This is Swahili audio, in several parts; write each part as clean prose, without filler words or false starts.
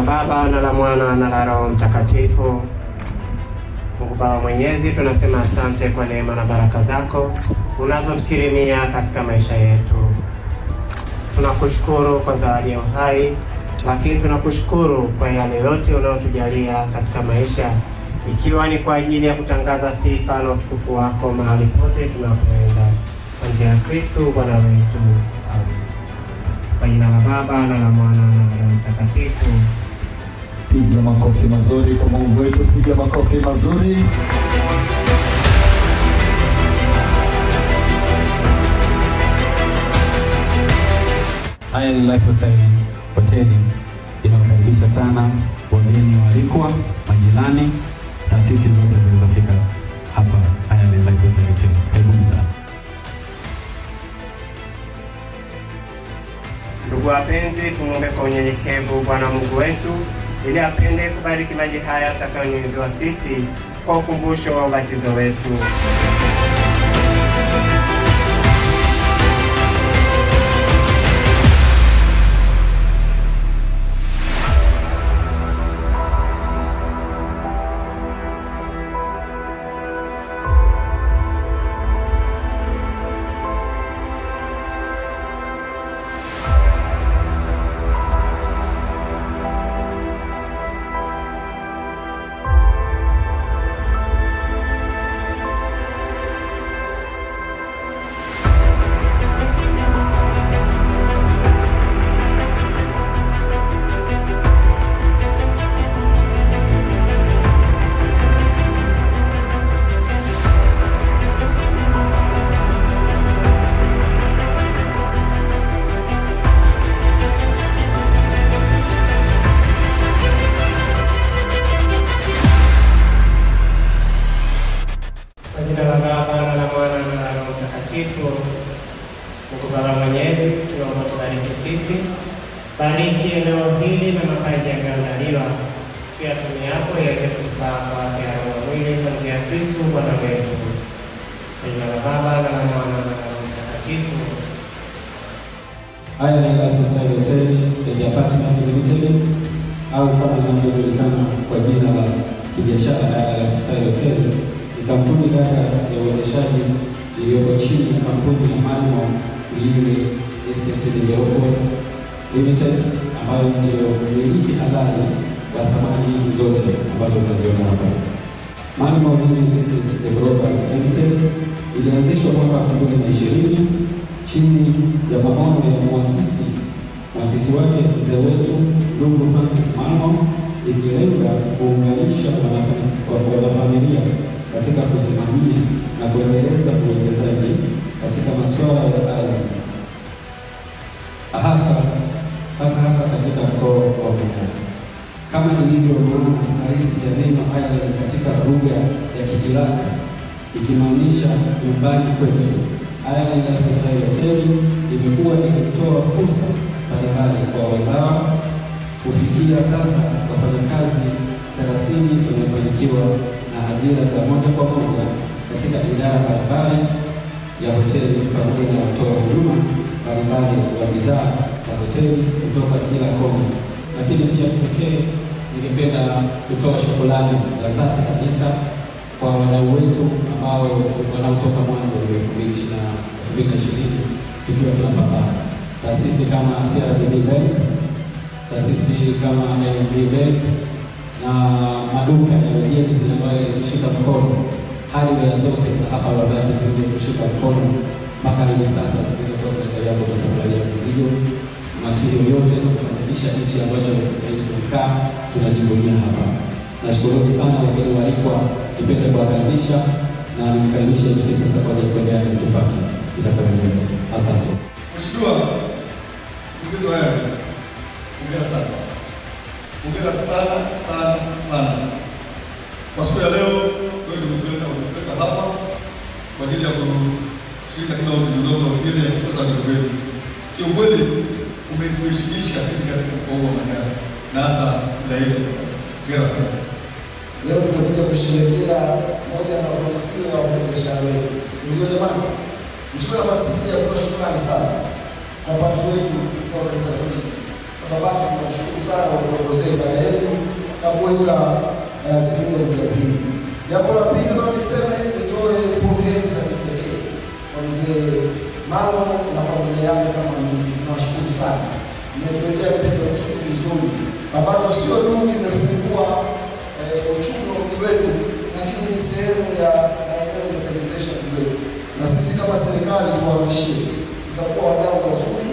Baba na la Mwana na la Roho Mtakatifu. Mungu Baba Mwenyezi, tunasema asante kwa neema na baraka zako unazotukirimia katika maisha yetu. Tunakushukuru kwa zawadi ya uhai, lakini tunakushukuru kwa yale yote unayotujalia katika maisha, ikiwa ni kwa ajili ya kutangaza sifa na utukufu wako mahali pote tunapoenda, kwa njia ya Kristo Bwana wetu. Amen. Kwa jina la Baba na la Mwana na la Roho Mtakatifu. Piga makofi mazuri kwa Mungu wetu, piga makofi mazuri. Haya ni Lifestyle Hoteli, inawakaribisha sana wageni waalikwa, majirani, taasisi zote zilizofika hapa. Haya ni Lifestyle Hoteli, karibuni sana. Ndugu wapenzi, tumuombe kwa unyenyekevu Bwana Mungu wetu ili apende kubariki maji haya tutakayonyunyiziwa sisi kwa ukumbusho wa ubatizo wetu. Mungu Baba Mwenyezi, tunaomba tubariki sisi, bariki eneo hili na mapaji yaliyoandaliwa, tuyatumiapo yaweze kutufaa kwa afya ya roho na mwili, kwa njia ya Kristo Bwana wetu. Kwa jina la Baba na la Mwana na la Roho Mtakatifu. Haya ni Lifestyle Hoteli and Apartment Limited, au kama inavyojulikana kwa jina la kibiashara Haya Lifestyle Hoteli. Ni kampuni dada ya uendeshaji iliyopo chini ya kampuni ya Malimo Real Estate Development Limited, ambayo ndio miliki halali wa samani hizi zote ambazo tunaziona hapa. Malimo Real Estate Developers Limited ilianzishwa mwaka 2020 chini ya maono ya muasisi wake mzee wetu ndugu Francis Malimo, ikilenga kuunganisha wanafamilia katika kusimamia na kuendeleza uwekezaji katika masuala ya ardhi, hasa katika mkoa wa Manyara. Kama ilivyo maana halisi ya neno Ireland katika lugha ya Kigiriki, ikimaanisha nyumbani kwetu, Ireland Lifestyle Hoteli imekuwa ikitoa fursa mbalimbali kwa wazawa. Kufikia sasa wafanyakazi 30 wamefanikiwa na ajira za moja kwa moja katika idara mbalimbali ya hoteli, pamoja na kutoa huduma mbalimbali wa bidhaa za hoteli kutoka kila kona. Lakini pia kipekee ningependa kutoa shukrani za dhati kabisa kwa wadau wetu ambao wanaotoka mwanzo wa 2020 tukiwa tunapambana. Taasisi kama CRDB Bank, taasisi kama NMB Bank na maduka ya ujenzi ambayo yalitushika mkono, hardware zote za hapa Babati zilizotushika mkono mpaka hivi sasa zilizokuwa zinaendelea kutusafiria mizigo, material yote na kufanikisha hichi ambacho sasa hivi tumekaa tunajivunia hapa. Nashukuru sana wageni waalikwa, nipende kuwakaribisha na nimkaribishe MC sasa kwa ajili ya kuendelea na itifaki itakayoendelea. Asante. Mheshimiwa mkurugenzi wa Yanga, hongera sana. Hongera sana kwa siku ya leo. Wewe ndio umetuleta hapa kwa ajili ya kushiriki katika uzinduzi wa hoteli ya kisasa ya Kigweli. Kiukweli umetuheshimisha sisi katika mkoa wa Manyara na hasa wilaya yetu. Hongera sana. Leo tutakuja kusherehekea moja ya mafanikio ya wafanyabiashara wetu. Ndio jamani, nichukue nafasi hii ya kutoa shukrani sana kwa watu wetu kwa kanisa hili. Babati, tunakushukuru sana kwa kuongozea ibada yetu na kuweka siku hiyo mkabili. Jambo la pili ambalo niseme, nitoe pongezi za kipekee kwa mzee Malo na familia yake kama mimi. Tunawashukuru sana. Mmetuletea kitega uchumi vizuri ambacho sio tu kimefungua uchumi wa mji wetu, lakini ni sehemu ya maeneo ya kupendezesha mji wetu. Na sisi kama serikali tuwahakikishie, tutakuwa wadau wazuri,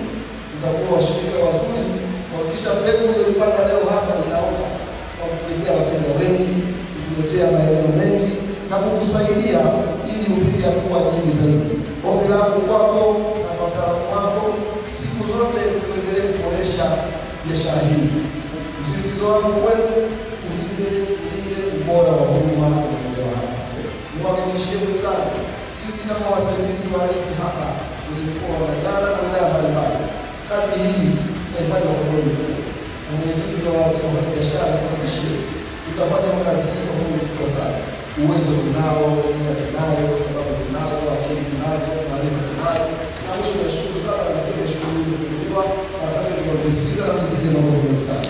tutakuwa washirika wazuri kuhakikisha mbegu iliyopanda leo hapa inaota, kwa kukuletea wateja wengi, kukuletea maeneo mengi na kukusaidia ili upige hatua nyingi zaidi. Ombi langu kwako na wataalamu wako, siku zote tuendelee kuboresha biashara hii. Msisitizo wangu kwenu, tulinde ubora wa huduma inayotolewa hapa. Niwahakikishie wenzangu, sisi kama wasaidizi wa rais hapa kwenye mkoa wa Manyara na wilaya mbalimbali, kazi hii tunaifanya kwa moyo na mwenyekiti wa wafanyabiashara kuhakikishia tutafanya kazi hii kwa moyo mkubwa sana. Uwezo tunao, nia tunayo, sababu tunayo, akili tunazo, maarifa tunayo. Na mwisho nashukuru sana, nasema shughuli hii imefunguliwa. Asante kwa kunisikiza na mtupige makofi mengi sana.